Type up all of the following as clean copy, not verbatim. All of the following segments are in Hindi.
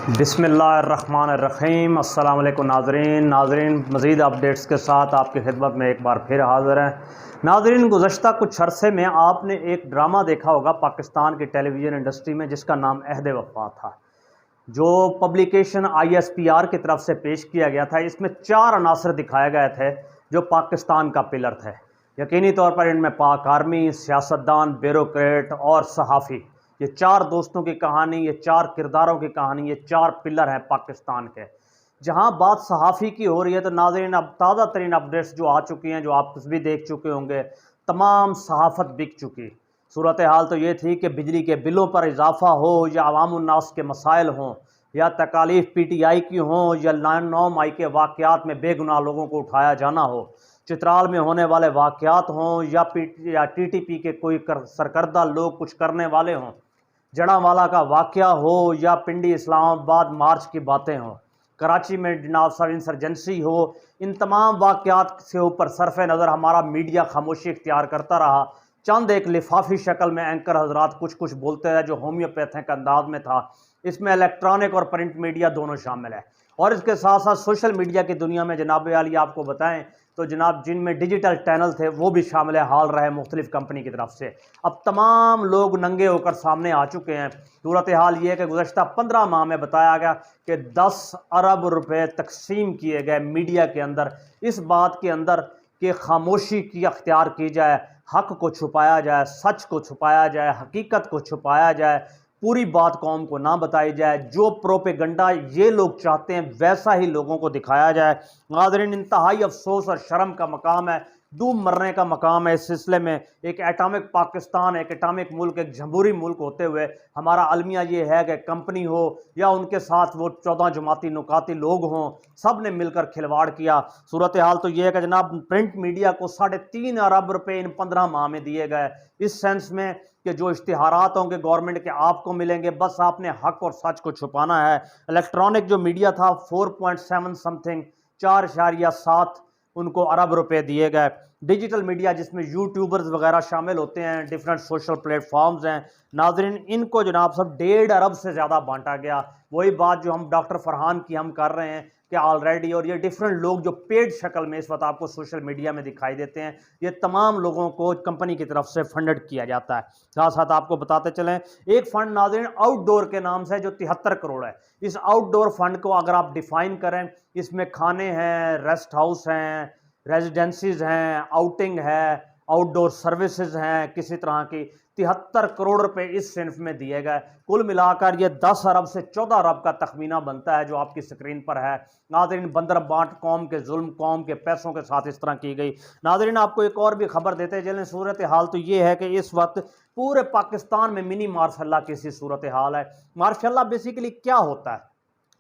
बिस्मिल्लाहिर्रहमानिर्रहीम। अस्सलाम वालेकुम नाज़रीन मज़ीद अपडेट्स के साथ आपकी खिदमत में एक बार फिर हाज़िर हैं। नाज़रीन, गुज़श्ता कुछ अरसे में आपने एक ड्रामा देखा होगा पाकिस्तान की टेलीविज़न इंडस्ट्री में, जिसका नाम अहद वफ़ा था, जो पब्लिकेशन ISPR की तरफ से पेश किया गया था। इसमें 4 अनासर दिखाए गए थे जो पाकिस्तान का पिलर थे। यकीनी तौर पर इनमें पाक आर्मी, सियासतदान, ब्यूरोक्रेट और सहाफ़ी, ये 4 दोस्तों की कहानी, ये 4 किरदारों की कहानी, ये 4 पिलर हैं पाकिस्तान के। जहां बात सहाफ़ी की हो रही है तो नाज़रीन, अब ताज़ा तरीन अपडेट्स जो आ चुकी हैं, जो आप कुछ भी देख चुके होंगे, तमाम सहाफ़त बिक चुकी। सूरत हाल तो ये थी कि बिजली के बिलों पर इजाफा हो, या अवामुन्नास के मसाइल हों, या तकालीफ PTI की हों, या 9 मई के वाक़यात में बेगुनाह लोगों को उठाया जाना हो, चित्राल में होने वाले वाक़यात हों, या TTP के कोई सरकर्दा लोग कुछ करने वाले हों, जड़ांवाला का वाक़या हो, या पिंडी इस्लामाबाद मार्च की बातें हों, कराची में जनाब साहब इंसर्जेंसी हो, इन तमाम वाक़यात से ऊपर सरफ़ नज़र हमारा मीडिया खामोशी इख्तियार करता रहा। चंद एक लिफाफी शक्ल में एंकर हजरात कुछ कुछ बोलते हैं, जो होम्योपैथिक अंदाज में था। इसमें इलेक्ट्रॉनिक और प्रिंट मीडिया दोनों शामिल है, और इसके साथ साथ सोशल मीडिया की दुनिया में जनाब वाली आपको बताएं तो जनाब जिनमें डिजिटल चैनल थे वो भी शामिल हाल रहे मुख्तलिफ कंपनी की तरफ से। अब तमाम लोग नंगे होकर सामने आ चुके हैं। सूरत हाल ये है कि गुज़श्ता 15 माह में बताया गया कि 10 अरब रुपए तकसीम किए गए मीडिया के अंदर, इस बात के अंदर कि खामोशी की अख्तियार की जाए, हक को छुपाया जाए, सच को छुपाया जाए, हकीकत को छुपाया जाए, पूरी बात कौम को ना बताई जाए। जो प्रोपेगंडा ये लोग चाहते हैं वैसा ही लोगों को दिखाया जाए। नाज़रीन, इंतहाई अफसोस और शर्म का मकाम है, डूब मरने का मकाम है। इस सिलसिले में एक एटॉमिक पाकिस्तान, एक एटॉमिक मुल्क, एक जमहूरी मुल्क होते हुए हमारा अलमिया ये है कि कंपनी हो या उनके साथ वो 14 जमाती नुकाती लोग हों, सब ने मिलकर खिलवाड़ किया। सूरत हाल तो ये है कि जनाब प्रिंट मीडिया को 3.5 अरब रुपए इन 15 माह में दिए गए, इस सेंस में कि जो इश्तिहारात होंगे गवर्नमेंट के आपको मिलेंगे, बस आपने हक और सच को छुपाना है। इलेक्ट्रॉनिक जो मीडिया था 4.7 समथिंग 4.7 उनको अरब रुपए दिए गए। डिजिटल मीडिया जिसमें यूट्यूबर्स वगैरह शामिल होते हैं, डिफरेंट सोशल प्लेटफॉर्म्स हैं, नाजरीन इनको जनाब सब 1.5 अरब से ज़्यादा बांटा गया। वही बात जो हम डॉक्टर फरहान की हम कर रहे हैं कि ऑलरेडी, और ये डिफरेंट लोग जो पेड शक्ल में इस वक्त आपको सोशल मीडिया में दिखाई देते हैं, ये तमाम लोगों को कंपनी की तरफ से फंडेड किया जाता है। साथ साथ आपको बताते चलें, एक फंड नाज़रीन आउटडोर के नाम से जो 73 करोड़ है, इस आउटडोर फंड को अगर आप डिफाइन करें, इसमें खाने हैं, रेस्ट हाउस हैं, रेजिडेंसीज हैं, आउटिंग है, आउटडोर सर्विसेज हैं, किसी तरह की 73 करोड़ रुपए इस सिंफ में दिए गए। कुल मिलाकर ये 10 अरब से 14 अरब का तखमीना बनता है, जो आपकी स्क्रीन पर है। नाज़रीन, बंदर बांट कौम के जुल्म, कौम के पैसों के साथ इस तरह की गई। नाज़रीन, आपको एक और भी खबर देते चलें। सूरत हाल तो ये है कि इस वक्त पूरे पाकिस्तान में मिनी मार्शल की सी सूरत हाल है। मार्शल बेसिकली क्या होता है,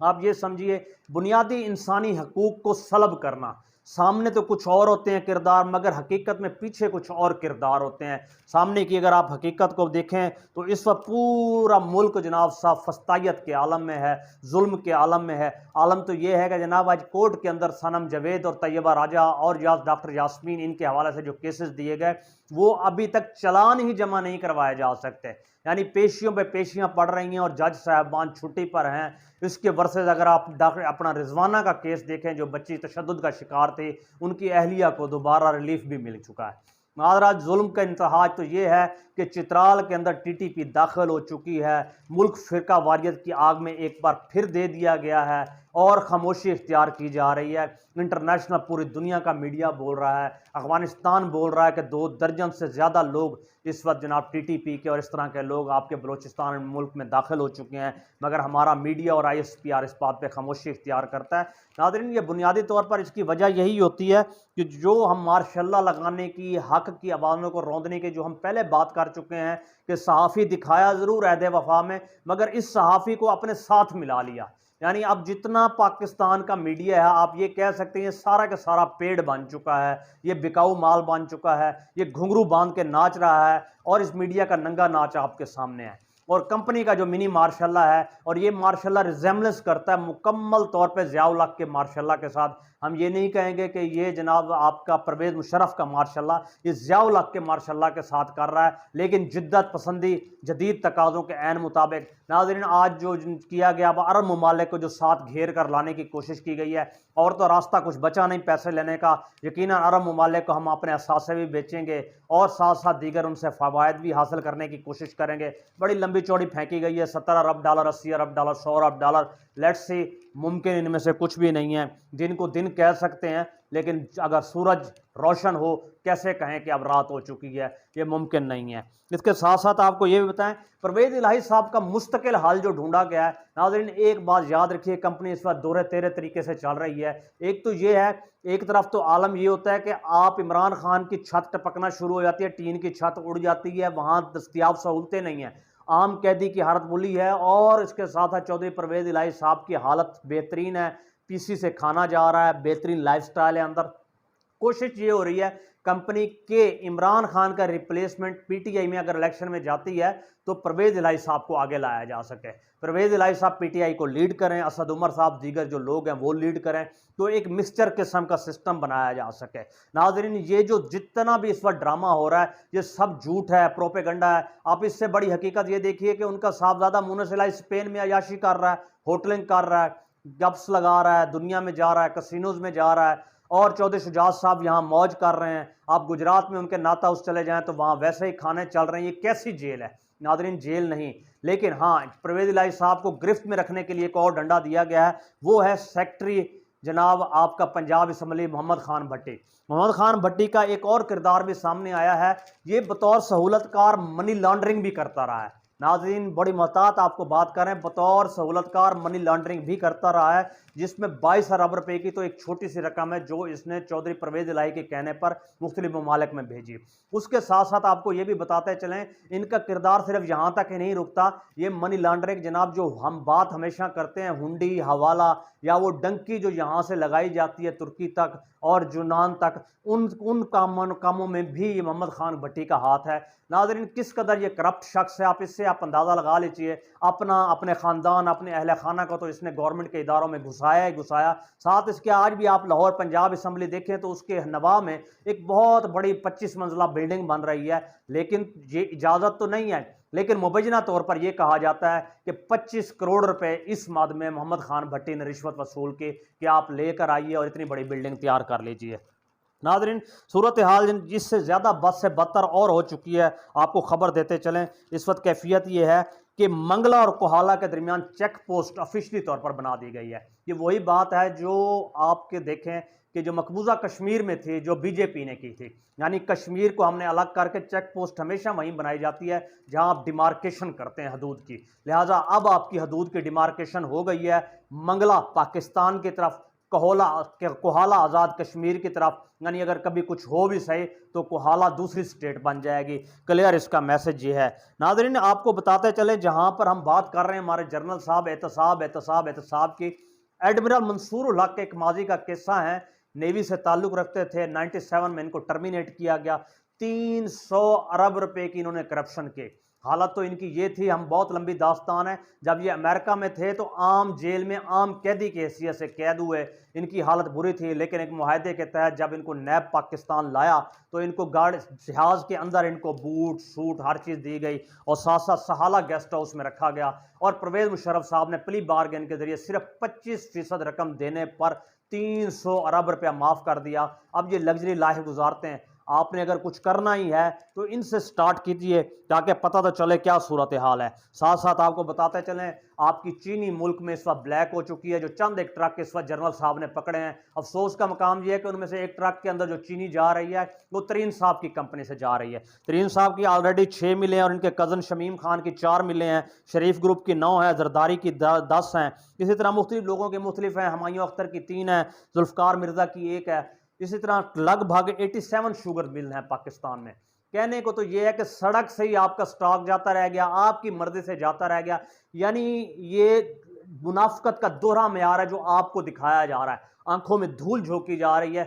आप ये समझिए, बुनियादी इंसानी हकूक को सलब करना। सामने तो कुछ और होते हैं किरदार, मगर हकीकत में पीछे कुछ और किरदार होते हैं। सामने की अगर आप हकीकत को देखें तो इस वक्त पूरा मुल्क जनाब साहब फस्तायत के आलम में है, जुल्म के आलम में है। आलम तो ये है कि जनाब आज कोर्ट के अंदर सनम जावेद और तैयबा राजा और डॉक्टर यास्मीन, इनके हवाले से जो केसेस दिए गए, वो अभी तक चालान ही जमा नहीं करवाए जा सकते। यानी पेशियों पे पेशियां पड़ रही हैं और जज साहबान छुट्टी पर हैं। इसके वर्सेस अगर आप अपना रिजवाना का केस देखें, जो बच्ची तशद्दुद का शिकार थी, उनकी अहलिया को दोबारा रिलीफ भी मिल चुका है। महाराज जुल्म का इंतहा तो ये है कि चित्राल के अंदर TTP दाखिल हो चुकी है, मुल्क फिरका वारियत की आग में एक बार फिर दे दिया गया है, और खामोशी इख्तियार की जा रही है। इंटरनेशनल पूरी दुनिया का मीडिया बोल रहा है, अफगानिस्तान बोल रहा है कि 2 दर्जन से ज़्यादा लोग इस वक्त जनाब TTP के और इस तरह के लोग आपके बलूचिस्तान मुल्क में दाखिल हो चुके हैं, मगर हमारा मीडिया और ISPR इस बात पे खामोशी इख्तियार करता है। नाज़रीन, ये बुनियादी तौर पर इसकी वजह यही होती है कि जो हम मार्शल्ला लगाने की, हक की आवाज़ों को रौंदने की जो हम पहले बात कर चुके हैं कि सहाफ़ी दिखाया ज़रूर अहद वफ़ा में, मगर इस सहाफ़ी को अपने साथ मिला लिया। यानी अब जितना पाकिस्तान का मीडिया है, आप ये कह सकते हैं सारा का सारा पेड़ बन चुका है, ये बिकाऊ माल बन चुका है, ये घुंघरू बांध के नाच रहा है, और इस मीडिया का नंगा नाच आपके सामने है। और कंपनी का जो मिनी मार्शल्ला है, और ये मार्शल्ला रिजेम्बलेंस करता है मुकम्मल तौर पे ज़िया-उल-हक के मार्शल्ला के साथ। हम ये नहीं कहेंगे कि ये जनाब आपका परवेज़ मुशर्रफ का मार्शाल्लाह, ये ज़िया-उल हक़ के मार्शाल्लाह के साथ कर रहा है, लेकिन जिद्दत पसंदी जदीद तकाज़ों के ऐन मुताबिक। नाज़रीन, आज जो किया गया अरब ममालिक को जो साथ घेर कर लाने की कोशिश की गई है, और तो रास्ता कुछ बचा नहीं पैसे लेने का। यकीनन अरब ममालिक को हम अपने असासे भी बेचेंगे और साथ साथ दीगर उनसे फ़वायद भी हासिल करने की कोशिश करेंगे। बड़ी लंबी चौड़ी फेंकी गई है, 70 अरब डॉलर, 80 अरब डॉलर, 100 अरब डॉलर। लेट्स सी, मुमकिन इनमें से कुछ भी नहीं है। दिन को दिन कह सकते हैं, लेकिन अगर सूरज रोशन हो कैसे कहें कि अब रात हो चुकी है, ये मुमकिन नहीं है। इसके साथ साथ आपको ये भी बताएं, परवेज़ इलाही साहब का मुस्तकिल हाल जो ढूंढा गया है। नाज़रीन, एक बात याद रखिए, कंपनी इस वक्त दोहरे तेरे तरीके से चल रही है। एक तो ये है, एक तरफ तो आलम ये होता है कि आप इमरान खान की छत टपकना शुरू हो जाती है, टीन की छत उड़ जाती है, वहाँ दस्तियाब सहूलतें नहीं हैं, आम कैदी की हालत बुरी है, और इसके साथ चौधरी परवेज़ इलाही साहब की हालत बेहतरीन है, पीसी से खाना जा रहा है, बेहतरीन लाइफस्टाइल है अंदर। कोशिश ये हो रही है कंपनी के इमरान खान का रिप्लेसमेंट पीटीआई में अगर इलेक्शन में जाती है तो परवेज़ इलाही साहब को आगे लाया जा सके। परवेज़ इलाही साहब पीटीआई को लीड करें, असद उमर साहब दीगर जो लोग हैं वो लीड करें, तो एक मिक्सचर किस्म का सिस्टम बनाया जा सके। नाज़रीन, ये जो जितना भी इस वक्त ड्रामा हो रहा है ये सब झूठ है, प्रोपेगंडा है। आप इससे बड़ी हकीकत ये देखिए कि उनका साहबजादा मुन्नस इलाही स्पेन में अयाशी कर रहा है, होटलिंग कर रहा है, गप्स लगा रहा है, दुनिया में जा रहा है, कसिनोज में जा रहा है, और चौधरी शुजात साहब यहाँ मौज कर रहे हैं। आप गुजरात में उनके नाता हाउस चले जाएं तो वहाँ वैसे ही खाने चल रहे हैं। ये कैसी जेल है नाज़रीन? जेल नहीं, लेकिन हाँ, परवेज़ इलाही साहब को गिरफ्त में रखने के लिए एक और डंडा दिया गया है, वो है सेक्रेटरी जनाब आपका पंजाब असम्बली मोहम्मद खान भट्टी। मोहम्मद खान भट्टी का एक और किरदार भी सामने आया है, ये बतौर सहूलतकार मनी लॉन्ड्रिंग भी करता रहा है। नाज़रीन, बड़ी मोहतात आपको बात करें, बतौर सहूलतकार मनी लॉन्ड्रिंग भी करता रहा है, जिसमें 22 अरब रुपए की तो एक छोटी सी रकम है जो इसने चौधरी परवेज़ इलाही के कहने पर मुख्तलिफ ममालिक में भेजी। उसके साथ साथ आपको ये भी बताते चलें, इनका किरदार सिर्फ यहाँ तक ही नहीं रुकता, ये मनी लॉन्ड्रिंग जनाब जो हम बात हमेशा करते हैं, हुंडी, हवाला या वो डंकी जो यहाँ से लगाई जाती है तुर्की तक और यूनान तक, उन कामों में भी मोहम्मद खान भट्टी का हाथ है। नाज़रीन, किस कदर ये करप्ट शख्स है, आप इससे आप अंदाज़ा लगा लीजिए। अपने ख़ानदान, अपने अहल खाना को तो इसने गवर्नमेंट के इदारों में घुसाया ही घुसाया। साथ इसके आज भी आप लाहौर पंजाब असम्बली देखें तो उसके नवा में एक बहुत बड़ी 25 मंजिला बिल्डिंग बन रही है, लेकिन ये इजाज़त तो नहीं है, लेकिन मुबैना तौर पर यह कहा जाता है कि 25 करोड़ रुपए इस मद में मोहम्मद खान भट्टी ने रिश्वत वसूल के कि आप लेकर आइए और इतनी बड़ी बिल्डिंग तैयार कर लीजिए। नाज़रीन, सूरत हाल जिससे ज़्यादा बद से बदतर और हो चुकी है, आपको खबर देते चलें। इस वक्त कैफियत ये है कि मंगला और कोहाला के दरमियान चेक पोस्ट ऑफिशियली तौर पर बना दी गई है। ये वही बात है जो आपके देखें कि जो मकबूजा कश्मीर में थी, जो बीजेपी ने की थी, यानी कश्मीर को हमने अलग करके चेक पोस्ट हमेशा वहीं बनाई जाती है जहां आप डिमार्केशन करते हैं हदूद की। लिहाजा अब आपकी हदूद की डिमार्केशन हो गई है, मंगला पाकिस्तान की तरफ, कोहाला आज़ाद कश्मीर की तरफ, यानी अगर कभी कुछ हो भी सही तो कोहाला दूसरी स्टेट बन जाएगी। क्लियर इसका मैसेज ये है। नाज़रीन, आपको बताते चले, जहां पर हम बात कर रहे हैं हमारे जनरल साहब एहतसाब की, एडमिरल मंसूर उल हक एक माजी का किस्सा है, नेवी से ताल्लुक़ रखते थे, 97 में इनको टर्मिनेट किया गया, 300 अरब रुपए की इन्होंने करप्शन की। हालत तो इनकी ये थी, हम बहुत लंबी दास्तान है, जब ये अमेरिका में थे तो आम जेल में आम कैदी की हैसियत से कैद हुए, इनकी हालत बुरी थी, लेकिन एक मुआहदे के तहत जब इनको नैब पाकिस्तान लाया तो इनको गार्ड जहाज़ के अंदर इनको बूट सूट हर चीज़ दी गई और साथ साथ सहाला गेस्ट हाउस में रखा गया, और परवेज़ मुशर्रफ साहब ने प्ली बार्गेन के जरिए सिर्फ 25% रकम देने पर 300 अरब रुपया माफ़ कर दिया। अब ये लग्जरी लाइफ गुजारते हैं। आपने अगर कुछ करना ही है तो इनसे स्टार्ट कीजिए ताकि पता तो चले क्या सूरत हाल है। साथ साथ आपको बताते चलें, आपकी चीनी मुल्क में इस वक्त ब्लैक हो चुकी है, जो चंद एक ट्रक इस वक्त जनरल साहब ने पकड़े हैं। अफसोस का मकाम यह है कि उनमें से एक ट्रक के अंदर जो चीनी जा रही है वो तरीन साहब की कंपनी से जा रही है। तरीन साहब की ऑलरेडी 6 मिले हैं और इनके कज़न शमीम खान की 4 मिले हैं, शरीफ ग्रुप की 9 है, जरदारी की 10 हैं, इसी तरह मुख्तलिफ लोगों के मुख्तलिफ हैं, हुमायूं अख्तर की 3 है, जुल्फ़कार मिर्ज़ा की 1 है। इसी तरह लगभग 87 शुगर मिल हैं पाकिस्तान में। कहने को तो यह है कि सड़क से ही आपका स्टॉक जाता रह गया, आपकी मर्जी से जाता रह गया, यानी ये मुनाफिकत का दोहरा मेयार है जो आपको दिखाया जा रहा है, आंखों में धूल झोंकी जा रही है।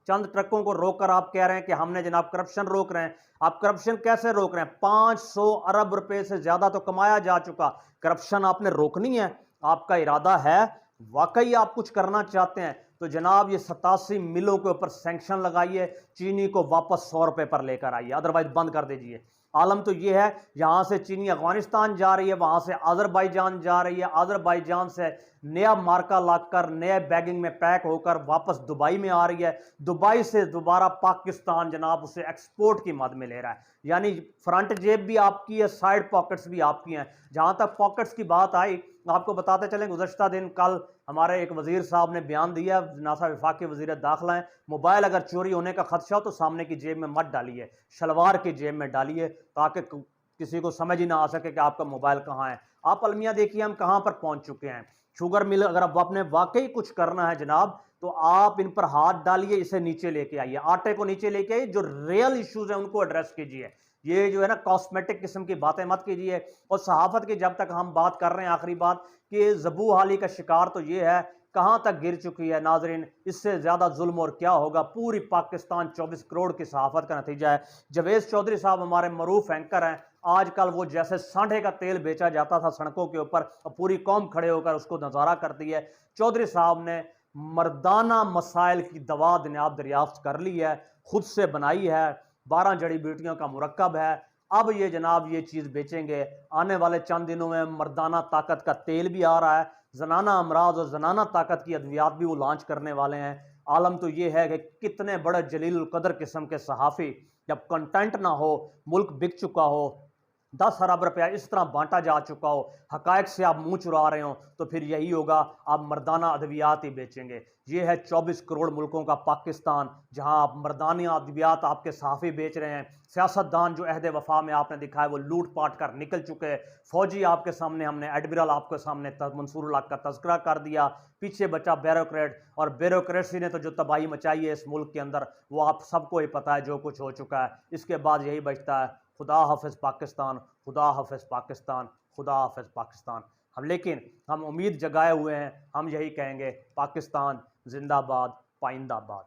चंद ट्रकों को रोककर आप कह रहे हैं कि हमने जनाब करप्शन रोक रहे हैं। आप करप्शन कैसे रोक रहे हैं? 500 अरब रुपए से ज्यादा तो कमाया जा चुका, करप्शन आपने रोकनी है? आपका इरादा है, वाकई आप कुछ करना चाहते हैं तो तो जनाब ये 87 मिलों के ऊपर सैंक्शन लगाइए, चीनी को वापस 100 रुपये पर लेकर आइए, अदरवाइज बंद कर दीजिए। आलम तो ये है, यहाँ से चीनी अफगानिस्तान जा रही है, वहाँ से अजरबैजान जा रही है, अजरबैजान से नया मार्का लाकर नए बैगिंग में पैक होकर वापस दुबई में आ रही है, दुबई से दोबारा पाकिस्तान जनाब उसे एक्सपोर्ट की मद में ले रहा है। यानी फ्रंट जेब भी आपकी है, साइड पॉकेट्स भी आपकी हैं। जहाँ तक पॉकेट्स की बात आई, आपको बताते चलें, गुज़श्ता दिन कल हमारे एक वजीर साहब ने बयान दिया, नासा वफाकी वजीर दाखिला हैं, मोबाइल अगर चोरी होने का खदशा हो तो सामने की जेब में मत डालिए, शलवार की जेब में डालिए, ताकि किसी को समझ ही ना आ सके कि आपका मोबाइल कहाँ है। आप अलमिया देखिए हम कहाँ पर पहुँच चुके हैं। शुगर मिल अगर अब आपने वाकई कुछ करना है जनाब, तो आप इन पर हाथ डालिए, इसे नीचे लेके आइए, आटे को नीचे लेके आइए, जो रियल इश्यूज हैं उनको एड्रेस कीजिए। ये जो है ना कॉस्मेटिक किस्म की बातें मत कीजिए। और सहाफत की जब तक हम बात कर रहे हैं, आखिरी बात कि ज़बू हाली का शिकार तो ये है, कहाँ तक गिर चुकी है नाजरीन, इससे ज़्यादा जुल्म और क्या होगा। पूरी पाकिस्तान 24 करोड़ की सहाफत का नतीजा है। जवेद चौधरी साहब हमारे मरूफ एंकर हैं, आजकल वो जैसे सांडे का तेल बेचा जाता था सड़कों के ऊपर, पूरी कौम खड़े होकर उसको नज़ारा करती है। चौधरी साहब ने मर्दाना मसाइल की दवा जनाब दरियाफ्त कर ली है, खुद से बनाई है, 12 जड़ी बूटियों का मुरक्कब है। अब ये जनाब ये चीज़ बेचेंगे। आने वाले चंद दिनों में मर्दाना ताकत का तेल भी आ रहा है, जनाना अमराज और जनाना ताकत की अद्वियात भी वो लॉन्च करने वाले हैं। आलम तो ये है कि कितने बड़े जलील कदर किस्म के सहाफ़ी, जब कंटेंट ना हो, मुल्क बिक चुका हो, 10 अरब रुपया इस तरह बांटा जा चुका हो, हकायक से आप मुंह चुरा रहे हो, तो फिर यही होगा, आप मर्दाना अद्वियात ही बेचेंगे। ये है 24 करोड़ मुल्कों का पाकिस्तान, जहां आप मर्दाना अद्वियात आपके सहाफ़ी बेच रहे हैं। सियासतदान जो अहद वफा में आपने दिखाया वो लूट पाट कर निकल चुके हैं। फौजी आपके सामने, हमने एडमिरल आपके सामने मंसूरुल हक का तस्करा कर दिया, पीछे बचा ब्यूरोक्रेट, और ब्यूरोक्रेसी ने तो जो तबाही मचाई है इस मुल्क के अंदर, वो आप सबको ही पता है जो कुछ हो चुका है। इसके बाद यही बचता है, खुदा हाफिज़ पाकिस्तान, खुदा हाफिज़ पाकिस्तान, खुदा हाफिज़ पाकिस्तान। लेकिन हम उम्मीद जगाए हुए हैं, हम यही कहेंगे, पाकिस्तान जिंदाबाद, पाइंदाबाद।